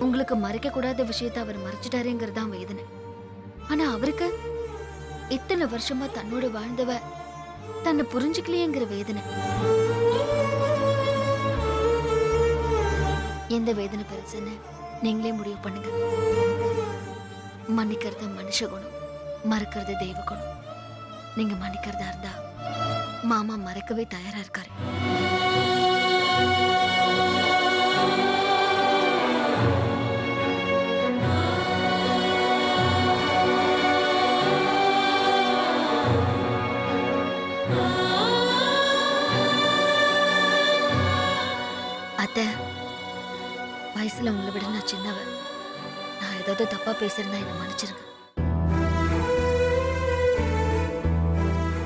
உங்களுக்கு மறைக்க கூடாத விஷயத்தை அவர் மறைச்சிட்டாருங்கிறது தான் வேதனை. ஆனா அவருக்கு இத்தனை வருஷமா தன்னோட வாழ்ந்தவ தன்னை புரிஞ்சுக்கலையேங்கிற வேதனை. எந்த வேதனை பெருசுன்னு நீங்களே முடிவு பண்ணுங்க. மன்னிக்கிறது மனுஷ குணம், மறக்கிறது தெய்வ குணம். நீங்க மன்னிக்கிறதா இருந்தா மாமா மறக்கவே தயாரா இருக்காரு. அத்தை, வயசுல உங்களை விட நான் சின்னவ. நான் ஏதாவது தப்பா பேசுறதா என்ன மன்னிச்சிருங்க.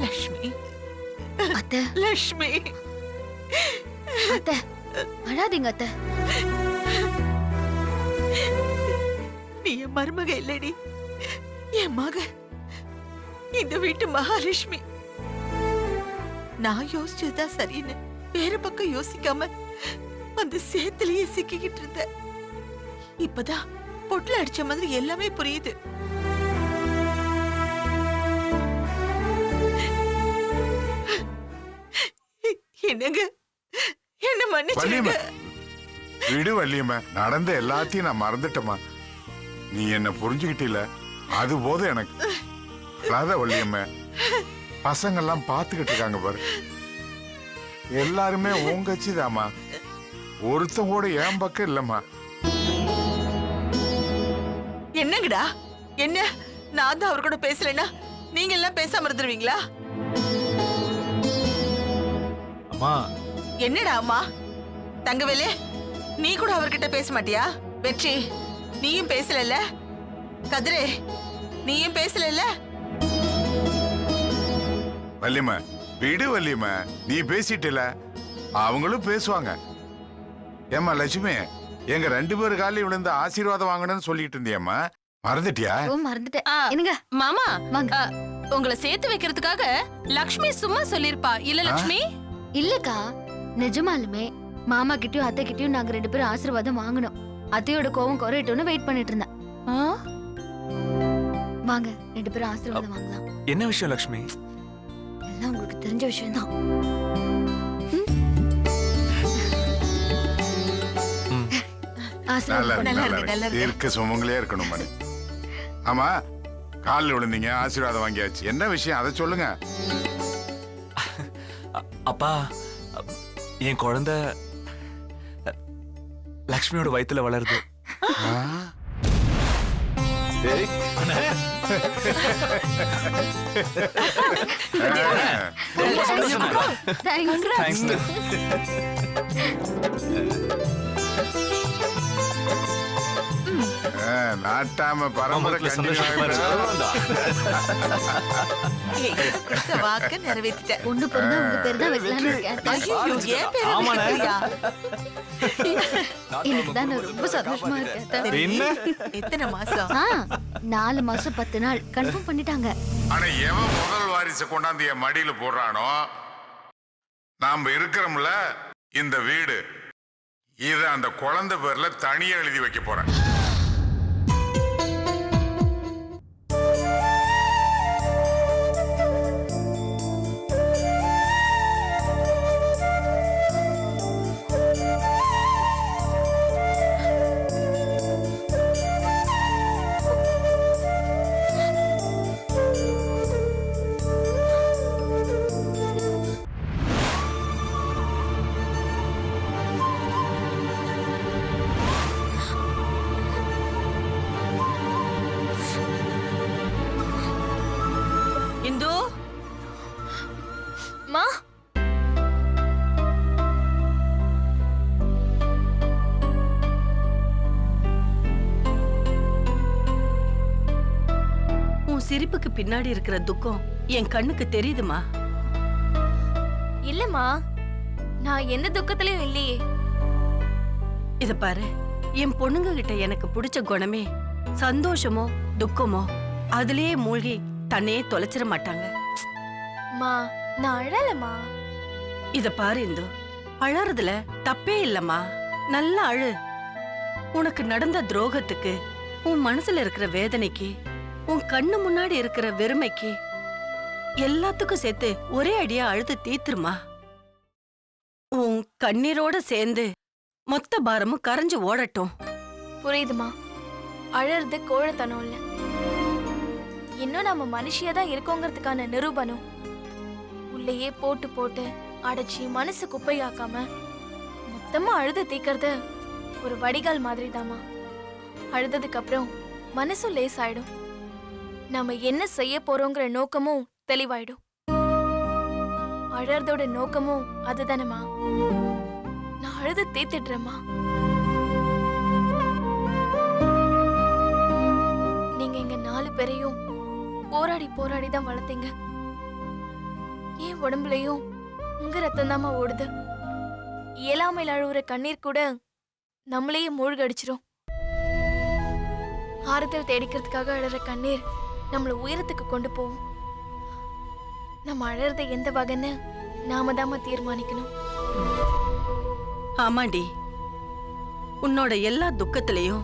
லட்சுமி, அத்தை, லட்சுமி, அத்தை, அழாதீங்க அத்தை. நீ என் மருமக இல்லடி, என் மக, இந்த வீட்டு மகாலட்சுமி. நான் யோசிச்சதுதான் சரின்னு வேற பக்கம் யோசிக்காம அந்த சேத்துலயே சிக்கிக்கிட்டு இருந்த. இப்பதான் பொட்டுல அடிச்ச மாதிரி எல்லாமே புரியுது. என்னங்க, என்ன மன்னிச்சிடுங்க. விடு வள்ளியம்மா, நடந்த எல்லாத்தையும் நான் மறந்துட்டேம்மா. நீ என்ன புரிஞ்சுக்கிட்டில, அது போதும் எனக்கு. அதான் வள்ளியம்மா, பசங்கெல்லாம் பாத்துக்கிட்டு இருக்காங்க பாரு. எல்லாருமே உங்கச்சிதாம்மா, ஒருத்தன் கூட என் பக்கம் இல்லம்மா. என்னங்கடா, என்ன நான் தான் அவர் கூட பேசலன்னா நீங்க எல்லாம் பேசாம இருந்துருவீங்களா? அம்மா. என்னடா அம்மா? தங்கவேலு, நீ கூட அவர்கிட்ட பேச மாட்டியா? வெற்றி, நீயும் பேசல. கதிரே, நீயும் பேசல. வள்ளியம்மா, விடு வள்ளியம்மா, நீ பேசிட்டல, அவங்களும் பேசுவாங்க. ஏம்மா லட்சுமி, எங்க 2 பேரு காலையும் விழுந்து ஆசீர்வாதம் வாங்கணும்னு சொல்லிட்டு இருந்தியம்மா, மறந்துட்டியா? மறந்துட்டேன். என்னங்க மாமா, வாங்க. உங்களை சேர்த்து வைக்கிறதுக்காக லக்ஷ்மி சும்மா சொல்லிருப்பா இல்ல லக்ஷ்மி? இல்லக்கா, நிஜமாலுமே மாமா கிட்டயும் அத்தை கிட்டயும் நாங்க 2 பேரும் ஆசீர்வாதம் வாங்கணும். அத்தையோட கோவம் குறையட்டும்னு வெயிட் பண்ணிட்டு இருந்தேன். வாங்க 2 பேரும் ஆசீர்வாதம் வாங்கலாம். என்ன விஷயம் லக்ஷ்மி? எல்லாம் உங்களுக்கு தெரிஞ்ச விஷயம் தான். இருக்க சுமங்களே இருக்கணும் மணி. ஆமா, காலில் விழுந்தீங்க, ஆசீர்வாதம் வாங்கியாச்சு. என்ன விஷயம் அதை சொல்லுங்க. அப்பா, என் குழந்தை லக்ஷ்மியோட வயித்துல வளருது. நாட்டாம பரம்பரை வாக்க நிறைவேற்றிட்டேன். பொண்ணு பிறந்தா உங்க பேர் தான் வைக்கலாம்னு இருக்கேன். இன்னைக்குதான் நான் ரொம்ப சந்தோஷமா இருக்கேன். எத்தனை மாசம்? 4 மாசம் 10 நாள் கன்ஃபார்ம் பண்ணிட்டாங்க. ஆனா எவன் முதல் வாரிசு கொண்டாந்து என் மடியில போடுறானோ, நாம இருக்கிறோம்ல இந்த வீடு, இத அந்த குழந்தை பேர்ல தனியா எழுதி வைக்க போறேன். இந்து, மா, உன் சிரிப்புக்கு பின்னாடி இருக்கிற துக்கம் என் கண்ணுக்கு தெரியுதுமா. இல்லம்மா, நான் எந்த துக்கத்திலயும் இல்லையே. இத பாரு, என் பொண்ணுங்க கிட்ட எனக்கு பிடிச்ச குணமே சந்தோஷமோ துக்கமோ அதுலயே மூழ்கி தன்னையே தொலைச்சிட மாட்டாங்க. மா நான் அழலம்மா. இத பாரு இந்து, அழறதுல தப்பே இல்லம்மா. நல்லா அழு. உனக்கு நடந்த துரோகத்துக்கு, உன் மனசுல இருக்கிற வேதனைக்கு, உன் கண்ணு முன்னாடி இருக்கிற வெறுமைக்கு எல்லாத்துக்கும் சேர்த்து ஒரே அடியா அழுது தீத்துருமா. உன் கண்ணீரோட சேர்ந்து மொத்த பாரமும் கரைஞ்சு ஓடட்டும். புரியுதுமா. அழறது கோழத்தனம் இல்ல, இன்னும் நம்ம மனுஷியா தான் இருக்கோங்கிறதுக்கான நிரூபணம். உள்ளேயே போட்டு போட்டு அடைச்சி மனசு குப்பையாக்காம மொத்தமா அழுது தீக்கிறது ஒரு வடிகால் மாதிரி தாமா. அழுததுக்கு அப்புறம் மனசும் லேசாயிடும். நம்ம என்ன செய்ய போறோங்கிற நோக்கமும் தெளிவாயிடும். அழறதோட நோக்கமும் அதுதானேமா. நான் அழுது தீத்துடுறேம்மா. நீங்க எங்க 4 பேரையும் போராடி போராடி தான் வளர்த்தீங்க. என் உடம்புலயும் உங்க ரத்தம் தாமா ஓடுது. இயலாமையில் அழுவுற கண்ணீர் கூட நம்மளையே மூழ்கடிச்சிரும். ஆறுதல் தேடிக்கிறதுக்காக அழுற கண்ணீர் நம்மள உயரத்துக்கு கொண்டு போகும். நம்ம அழறத எந்த வகைன்னு நாம தாமா தீர்மானிக்கணும். ஆமாண்டி, உன்னோட எல்லா துக்கத்திலையும்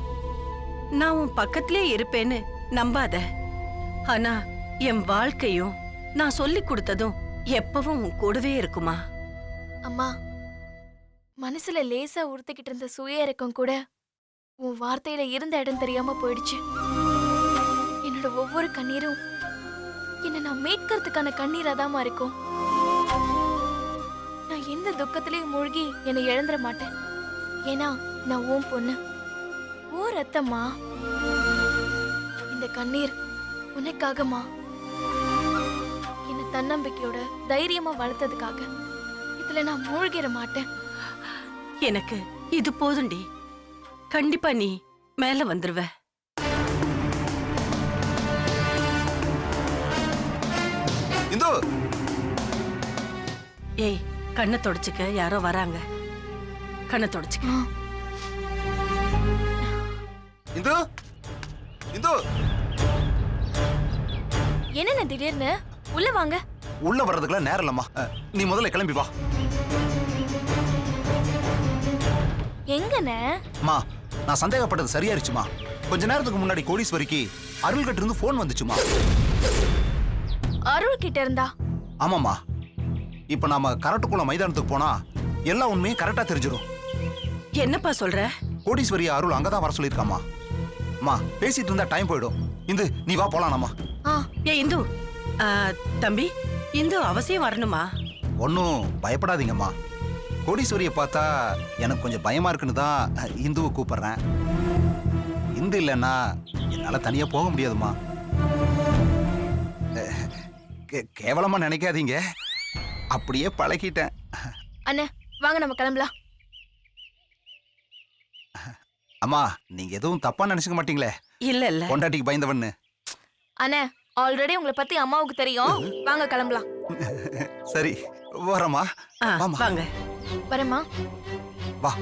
நான் உன் பக்கத்திலே இருப்பேன்னு நம்பாத. ஆனா என் வாழ்க்கையும் நான் சொல்லி கொடுத்ததும் எப்பவும் உன் கூடவே இருக்குமா. அம்மா, மனசுல லேசா உறுத்திக்கிட்டு இருந்த சுய இறக்கம் கூட உன் வார்த்தையில இருந்த இடம் தெரியாம போயிடுச்சு. என்னோட ஒவ்வொரு கண்ணீரும் என்ன நான் மீட்கிறதுக்கான கண்ணீராதாமா இருக்கும். நான் எந்த துக்கத்திலையும் மூழ்கி என்னை இழந்துட மாட்டேன். ஏன்னா நான் உன் பொண்ணு, ஓ ரத்தம்மா. இந்த கண்ணீர் உனக்காகமா. என்ன தன்னம்பிக்கையோட தைரியமா வளர்த்ததுக்காக. இதுல நான் மூழ்கிட மாட்டேன். எனக்கு இது போதுண்டி. கண்டிப்பா நீ மேல வந்துருவ. இந்து, ஏய், கண்ணை தொடச்சுக்க, யாரோ வராங்க. கண்ணை தொடச்சுக்க. இந்து, இந்து, என்னென்ன திடீர்னு? உள்ள வாங்க. உள்ள வர்றதுக்குலாம் நேரம் இல்லம்மா. நீ முதல்ல கிளம்பி வா. எங்கண்ணே? அம்மா, நான் சந்தேகப்பட்டது சரியாயிருச்சுமா. கொஞ்ச நேரத்துக்கு முன்னாடி கோடீஸ்வரிக்கு அருள்கிட்ட இருந்து போன் வந்துச்சுமா. அருள் கிட்ட இருந்தா? ஆமாம்மா. இப்ப நாம கரட்டுக்குள்ள மைதானத்துக்கு போனா எல்லா உண்மையும் கரெக்டா தெரிஞ்சிடும். என்னப்பா சொல்ற? கோடீஸ்வரி அருள் அங்கதான் வர சொல்லிருக்காமா. அம்மா, பேசிட்டு இருந்தா டைம் போயிடும். இந்து, நீ வா போலாம்மா. ஏ இந்து, தம்பி, இந்து அவசியம் வரணுமா? ஒன்னும் பயப்படாதீங்கம்மா. கோடீஸ்வரியை பார்த்தா எனக்கு கொஞ்சம் பயமா இருக்குன்னு தான் இந்துவை கூப்பிடுறேன். இந்து இல்லைன்னா என்னால தனியா போக முடியாதுமா. கேவலமா நினைக்காதீங்க, அப்படியே பழகிட்டேன். அண்ணே வாங்க, நம்ம கிளம்பலாம். அம்மா, நீங்க எதுவும் தப்பா நினைச்சுக்க மாட்டீங்களே? இல்ல இல்ல, பொண்டாட்டிக்கு பயந்தவன்னு. அண்ணே, ஆல்ரெடி உங்களை பத்தி அம்மாவுக்கு தெரியும். வாங்க கிளம்பலாம். சரி, வரமா. வாங்க. வரமா. வா.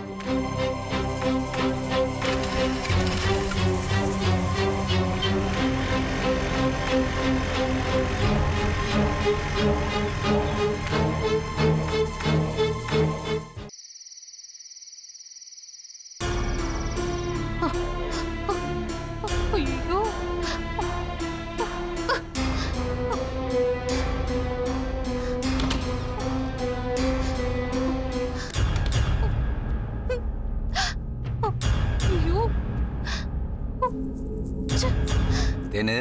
ஐயோ, ஐயோ. தேனு,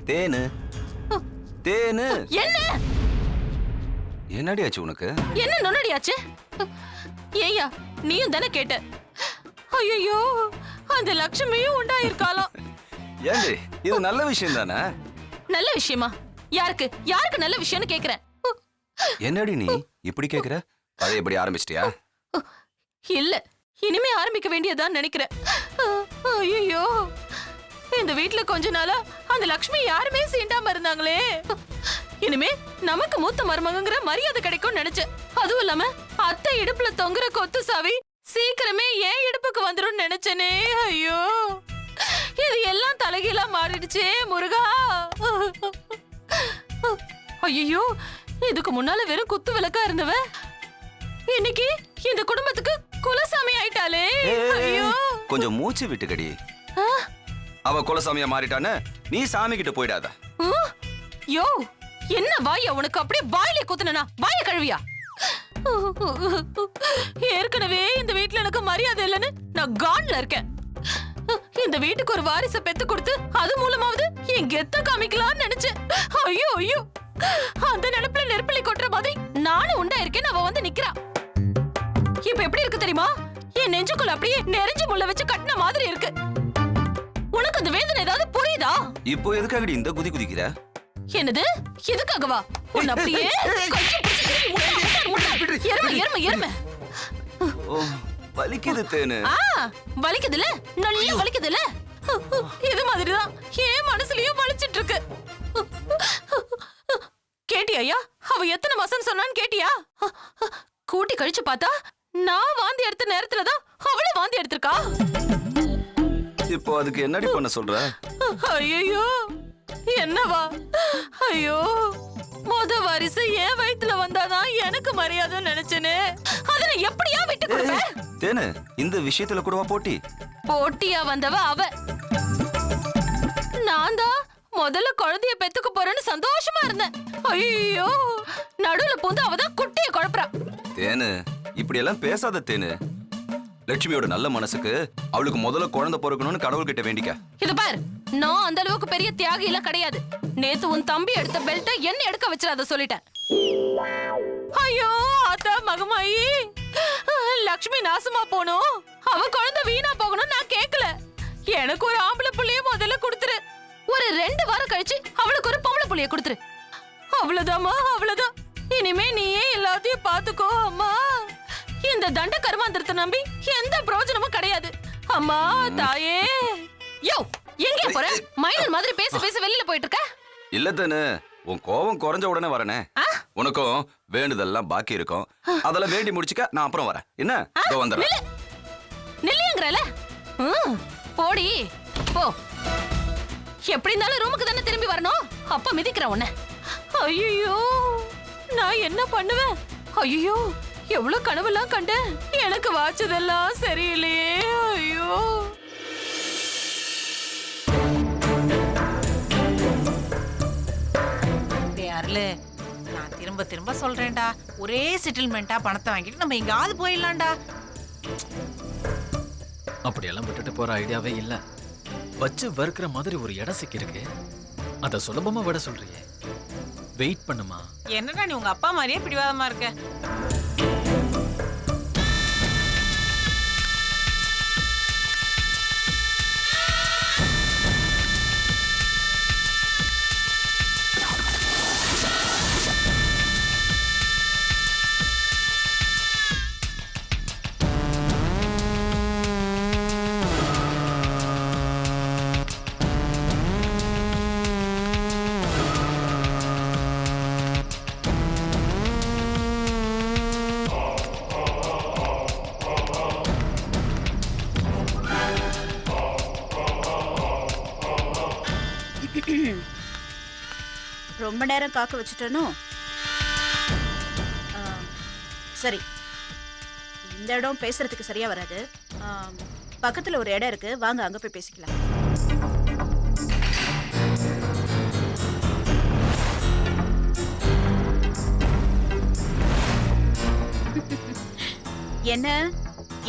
தேனு, தேனு. என்ன என்னடி ஆச்சு உனக்கு? என்ன நொன்னடியாச்சு? ஏய்யா, நீயும் தானே கேட்ட? ஐயோ, அந்த லட்சுமியும் உண்டாயிருக்காளாம். ஏண்டி, இது நல்ல விஷயம் தானே? நல்ல விஷயமா? யாருக்கு யாருக்கு நல்ல விஷயம்னு கேக்குறேன். என்னடி நீ இப்படி கேக்குற? பழையபடி ஆரம்பிச்சிட்டியா? இல்ல, இனிமே ஆரம்பிக்க வேண்டியதான் நினைக்கிறேன். ஐயோ, இந்த வீட்ல கொஞ்ச நாளா அந்த லக்ஷ்மி யாருமே சீண்டாம இருந்தாங்களே. இனிமே நமக்கு மூத்த மருமகங்கிற மரியாதை கிடைக்கும் நினைச்சேன். அதுவும் இல்லாம அத்தை இடுப்புல தொங்குற கொத்து சாவி சீக்கிரமே ஏன் இடுப்புக்கு வந்துரும் நினைச்சனே. ஐயோ, இது எல்லாம் தலைகீழா மாறிடுச்சே முருகா. ஐயோ, இதுக்கு முன்னால வெறும் குத்து விளக்கா இருந்தவ இன்னைக்கு இந்த குடும்பத்துக்கு குலசாமி ஆயிட்டாளே. ஐயோ, கொஞ்சம் மூச்சு விட்டுக்கடி. அவ குலசாமியா மாறிட்டான்னு நீ சாமி கிட்ட போயிடாத. யோ, என்ன வாயா உனக்கு? அப்படியே வாயிலே குத்துனா வாய கழுவியா? ஏற்கனவே இந்த வீட்ல எனக்கு மரியாதை இல்லைன்னு நான் கான்ல இருக்கேன். இந்த வீட்டுக்கு ஒரு வாரிசை பெத்து கொடுத்து அது மூலமாவது என் கெத்த காமிக்கலாம்னு நினைச்சேன். ஐயோ ஐயோ, அந்த நினைப்புல நெருப்பலி கொட்டுற மாதிரி நானும் உண்டா இருக்கேன்னு அவ வந்து நிக்கிறா. இப்ப எப்படி இருக்கு தெரியுமா? என் நெஞ்சுக்குள்ள அப்படியே நெறிஞ்சு முள்ள வச்சு கட்டின மாதிரி இருக்கு. உனக்கு அந்த வேதனை ஏதாவது புரியுதா? இப்போ எதுக்காகடி இந்த குதி குதிக்கிற? என்னது? எதுக்காகவா? உன்னை அப்படியே எருமை. ஓ, வலிக்குது தேனு. வலிக்குதுல, நல்லா வலிக்குதுல. இது மாதிரிதான் என் மனசுலயும் வலிச்சிட்டு இருக்கு. கேட்டியா? அவ எத்தனை மாசம் சொன்னான்னு கேட்டியா? கூட்டி கழிச்சு பார்த்தா நான் வாந்தி எடுத்த நேரத்துலதான் அவளே வாந்தி எடுத்திருக்கா. இப்போ அதுக்கு என்னடி பண்ண சொல்ற? ஐயோ, என்னவா? ஐயோ, முத வாரிசு என் வயித்துல வந்தாதான் எனக்கு மரியாதை நினைச்சேனே. அதனை எப்படியா விட்டு கொடுப்பேன்? தேனு, இந்த விஷயத்துல கூடவா போட்டி? போட்டியா வந்தவ அவ. நான் தான் முதல்ல குழந்தைய பெத்துக்க போறேன்னு சந்தோஷமா இருந்தேன். ஐயோ, நடுவுல பூந்து அவதான் குட்டிய குழப்பறா. தேனு, இப்படி எல்லாம் பேசாத தேனு. லட்சுமியோட நல்ல மனசுக்கு அவளுக்கு முதல்ல குழந்தை பிறக்கணும்னு கடவுள் கிட்ட வேண்டிக்க. இது பாரு, நான் அந்த அளவுக்கு பெரிய தியாகி எல்லாம் கிடையாது. நேத்து உன் தம்பி எடுத்த பெல்ட்ட என்ன எடுக்க வச்சிடாத சொல்லிட்டேன். ஐயோ ஆத்தா மகமாயி, லக்ஷ்மி நாசமா போனோம், அவ குழந்தை வீணா போகணும் நான் கேட்கல. எனக்கு ஒரு ஆம்பளை புள்ளைய முதல்ல கொடுத்துரு. ஒரு 2 வாரம் கழிச்சு அவளுக்கு ஒரு பொம்பளை புள்ளைய கொடுத்துரு. அவ்வளவுதாம்மா, அவ்வளவுதான். இனிமே நீயே எல்லாத்தையும் பாத்துக்கோ அம்மா. இந்த தண்ட கர்மாந்திரத்தை நம்பி எந்த பிரயோஜனமும் கிடையாது. அம்மா தாயே. யோ, எங்க போற? மைனல் மாதிரி பேச பேச வெளியில போயிட்டு இருக்க. இல்ல தானே, உன் கோபம் குறைஞ்ச உடனே வரனே. உனக்கும் வேண்டுதெல்லாம் பாக்கி இருக்கும், அதெல்லாம் வேண்டி முடிச்சுக்க. நான் அப்புறம் வரேன். என்ன? இதோ வந்துடுறேன். நில்லுங்கறல. போடி போ. எப்படி இருந்தாலும் ரூமுக்கு தானே திரும்பி வரணும். அப்ப மிதிக்கிறேன் உன்னை. ஐயோ, நான் என்ன பண்ணுவேன்? ஐயோ, எவ்வளவு கனவெல்லாம் கண்டேன். எனக்கு வாச்சதெல்லாம் சரியில்லையே. ஐயோ, அருளு, நான் திரும்ப திரும்ப சொல்றேன்டா, ஒரே செட்டில்மெண்டா பணத்தை வாங்கிட்டு நம்ம எங்காவது போயிடலாம்டா. அப்படியெல்லாம் விட்டுட்டு போற ஐடியாவே இல்ல. வச்சு வறுக்கிற மாதிரி ஒரு இடம் சிக்கிருக்கு, அத சுலபமா விட சொல்றியே. வெயிட் பண்ணுமா. என்னடா நீ உங்க அப்பா மாதிரியே பிடிவாதமா இருக்க. ரொம்ப நேரம் காக்க வச்சுட்டனோ? சரி, இந்த இடம் பேசுறதுக்கு சரியா வராது. பக்கத்துல ஒரு இடம் இருக்கு, வாங்க அங்க போய் பேசிக்கலாம். என்ன,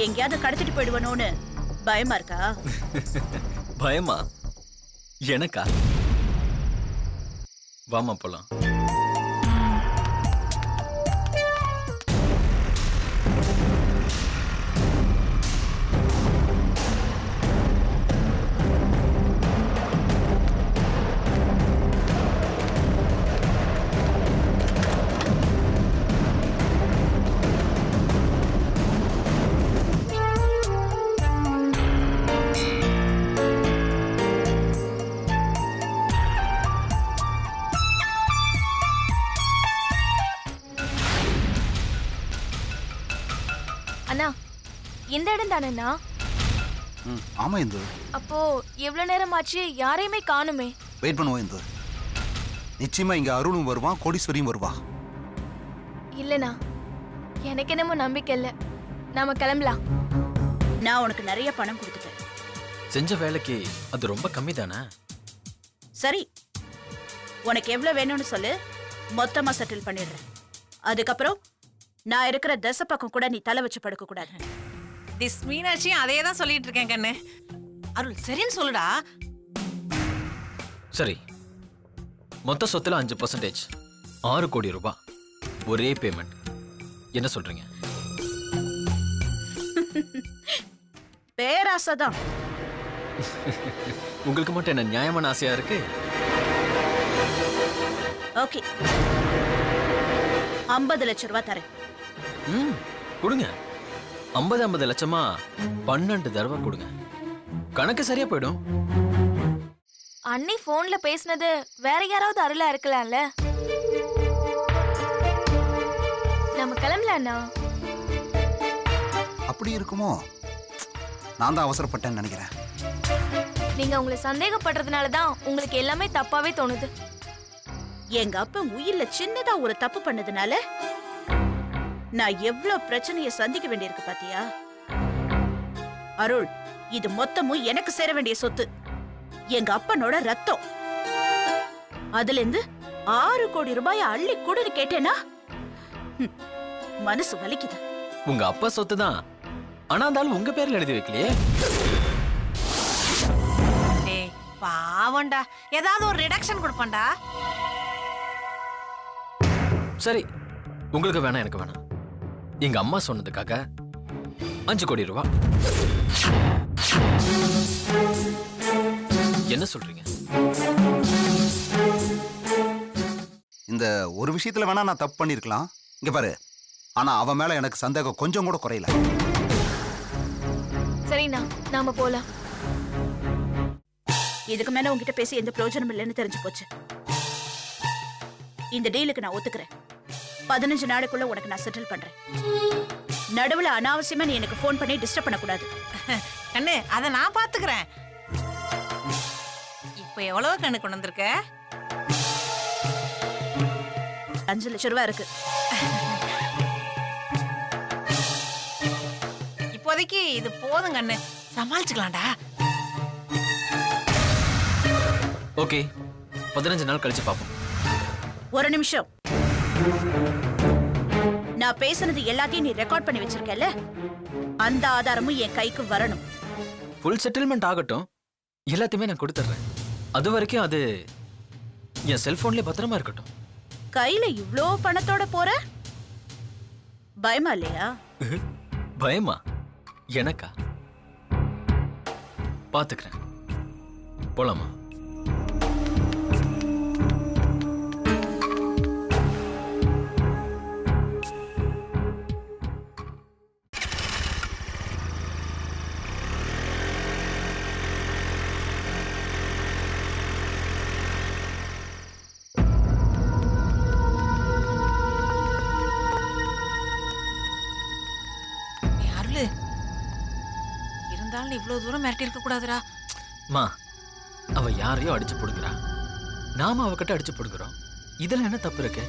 எங்கேயாவது கடத்திட்டு போயிடுவனோன்னு பயமா இருக்கா? பயமா? எனக்கா? வாமா போலாம். அண்ணா, இந்த இடம் தானேண்ணா? ஆமா இந்து. அப்போ எவ்வளவு நேரம் ஆச்சு? யாரையுமே காணுமே. வெயிட் பண்ணுவோம் இந்து. நிச்சயமா இங்க அருணும் வருவான், கோடீஸ்வரியும் வருவா. இல்லண்ணா, எனக்கு என்னமோ நம்பிக்கை இல்லை. நாம கிளம்பலாம். நான் உனக்கு நிறைய பணம் கொடுத்துட்டேன். செஞ்ச வேலைக்கு அது ரொம்ப கம்மி தானே? சரி, உனக்கு எவ்வளவு வேணும்னு சொல்லு, மொத்தமா செட்டில் பண்ணிடுறேன். அதுக்கப்புறம் நான் இருக்கிற தசை பக்கம் கூட நீ தலை வச்சு படுக்க கூடாது. திஸ் மீனாட்சியும் அதே தான் சொல்லிட்டு இருக்கேன் கண்ணு. அருள் சரின்னு சொல்லுடா. சரி, மொத்த சொத்துல 5%, 6 கோடி ரூபாய், ஒரே பேமெண்ட். என்ன சொல்றீங்க? பேராசைதான். உங்களுக்கு மட்டும் என்ன நியாயமான ஆசையா இருக்கு? ஓகே, 50 லட்சம் ரூபாய் தரேன். கொடுங்க. 50 லட்சமா 12 தடவை கொடுங்க. கணக்கு சரியா போயிடும். அண்ணி போன்ல பேசினது வேற யாராவது அருளா இருக்கலாம்ல. நம்ம கிளம்பலாம்ண்ணா. அப்படி இருக்குமோ? நான் தான் அவசரப்பட்டேன்னு நினைக்கிறேன். நீங்க உங்களை சந்தேகப்படுறதுனால தான் உங்களுக்கு எல்லாமே தப்பாவே தோணுது. எங்க அப்பா உயிர்ல சின்னதா ஒரு தப்பு பண்ணதுனால நான் எவ்வளவு பிரச்சனையை சந்திக்க வேண்டியிருக்கு பாத்தியா? அருள், இது மொத்தமும் எனக்கு சேர வேண்டிய சொத்து. எங்க அப்பனோட ரத்தம். அதுல இருந்து 6 கோடி ரூபாய் அள்ளி கொடுன்னு கேட்டேனா மனசு வலிக்குது. உங்க அப்பா சொத்து தான், ஆனா இருந்தாலும் உங்க பேர்ல எழுதி வைக்கலையே. டேய் பாவம்டா, ஏதாவது ஒரு ரிடக்ஷன் கொடுப்பான்டா. சரி, உங்களுக்கு வேணாம், எனக்கு வேணாம். எங்க அம்மா சொன்னதுக்காக 5 கோடி ரூபாய். என்ன சொல்றீங்க? இந்த ஒரு விஷயத்துல வேணா நான் தப்பு பண்ணிருக்கலாம். இங்க பாரு, ஆனா அவன் மேல எனக்கு சந்தேகம் கொஞ்சம் கூட குறையல. சரிண்ணா, நாம போலாம். இதுக்கு மேல உங்ககிட்ட பேசி எந்த பிரயோஜனம் இல்லைன்னு தெரிஞ்சு போச்சு. இந்த டீலுக்கு நான் ஒத்துக்கிறேன். 15 நாளுக்குள்ள உனக்கு நான் செட்டில் பண்றேன். நடுவுல அனாவசியமா நீ எனக்கு போன் பண்ணி டிஸ்டர்ப் பண்ணக்கூடாது. கண்ணு, அத நான் பாத்துக்கிறேன். இப்ப எவ்வளவு கண்ணு கொண்டு வந்திருக்க? 5 லட்சம் ரூபாய் இருக்கு. இப்போதைக்கு இது போதும் கண்ணு, சமாளிச்சுக்கலாம்டா. ஓகே, 15 நாள் கழிச்சு பாப்போம். ஒரு நிமிஷம். நான் பேசுனது எல்லாத்தையும் நீ ரெக்கார்ட் பண்ணி வச்சிருக்கல, அந்த ஆதாரமும் என் கைக்கு வரணும். ஃபுல் செட்டில்மெண்ட் ஆகட்டும், எல்லாத்தையுமே நான் கொடுத்துட்றேன். அது வரைக்கும் அது என் செல்போன்லயே பத்திரமா இருக்கட்டும். கையில இவ்ளோ பணத்தோட போற? பயமா இல்லையா? பயமா? எனக்கா? பாத்துக்கிறேன். போலாமா? இருந்தாலும் இவ்வளவு தூரம் மிரட்டி இருக்க கூடாதுடா. மா, அவ யாரையோ அடிச்சு போடுங்கிறா, நாம அவகிட்ட அடிச்சு போடுகிறோம். இதுல என்ன தப்பு இருக்கு?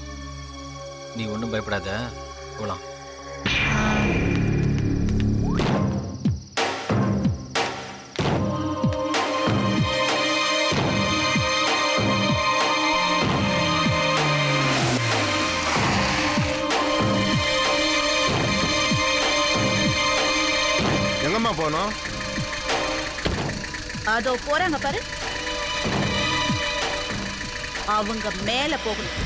நீ ஒண்ணும் பயப்படாத, போலாம். எங்கம்மா போனோம்? அதோ போறாங்க பாரு, அவங்க மேல போகணும்.